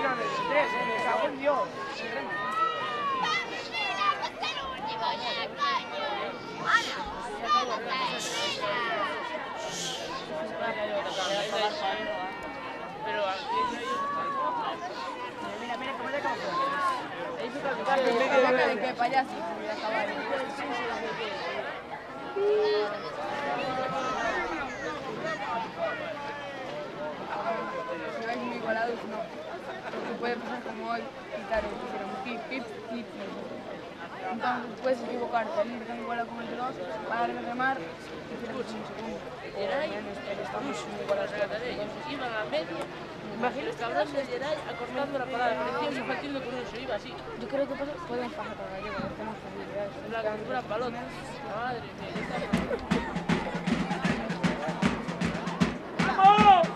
una de tres, me cago en Dios. Pero aquí mira, mira, cómo le cojo. Ahí se está ¿De qué payaso? Si vais muy igualados, no. Porque puede pasar como hoy, quitar el pip, pip, pip. Entonces puedes equivocarte, al ir tan igualado como el de dos, para remar y tiramos un segundo. Geray, estamos muy igualados a la de ellos. Iban a media, imagínate los cabrones de Geray acortando la parada. Parecía un infantil de curioso, iba así. Yo creo que podemos pasar para Gallego, no tenemos posibilidades. En la cultura balones. Madre mía. ¡Vamos!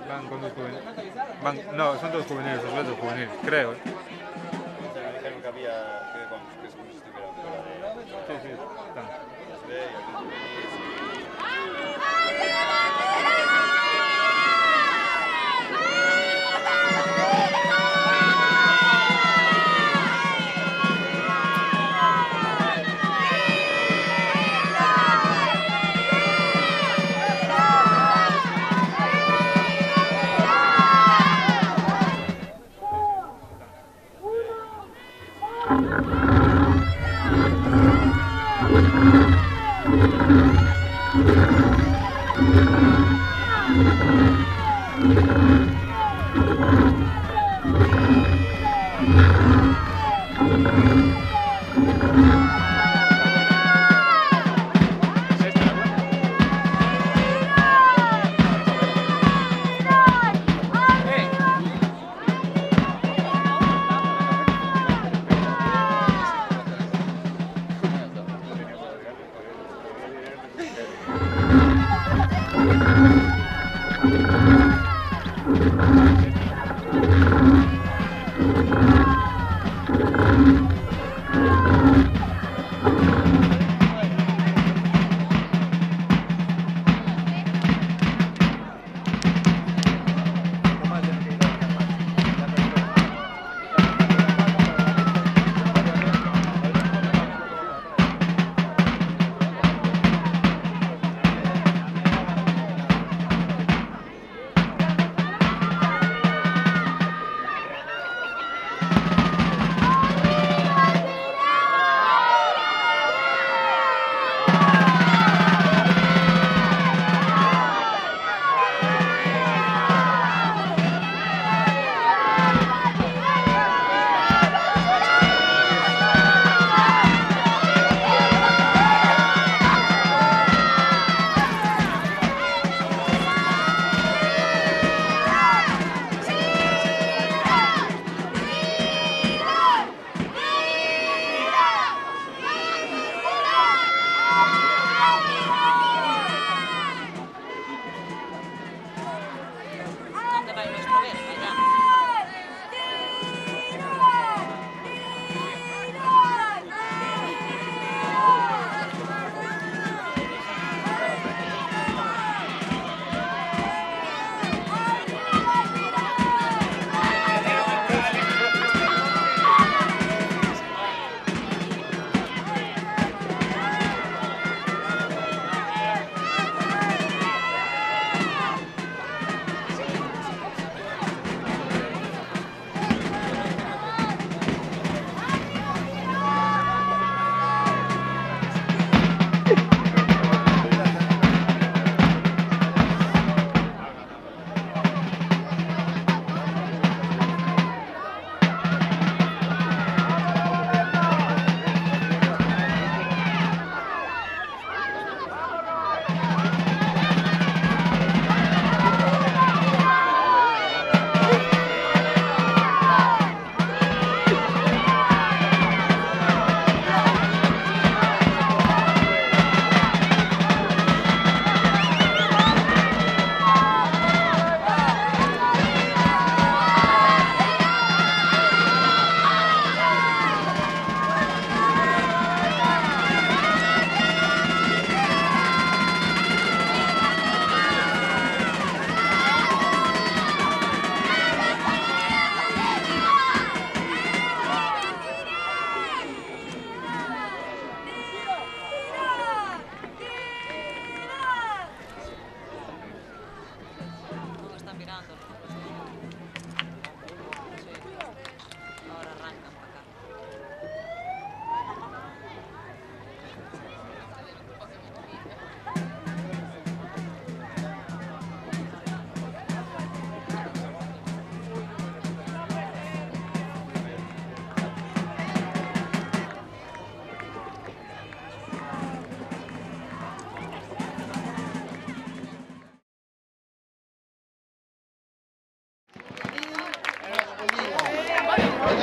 Van con dos juveniles. No, son dos juveniles, los dos juveniles, creo. Me dijeron que había que vamos, que se estuviera fuera de... Sí, sí, están. Las ve y aquí juveniles.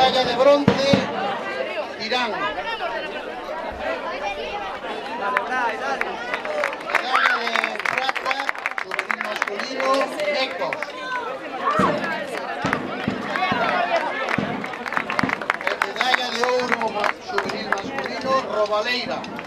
Medalla de bronce, Irán. Medalla de plata, juvenil masculino, Necos. Medalla de oro, juvenil masculino, Robaleira.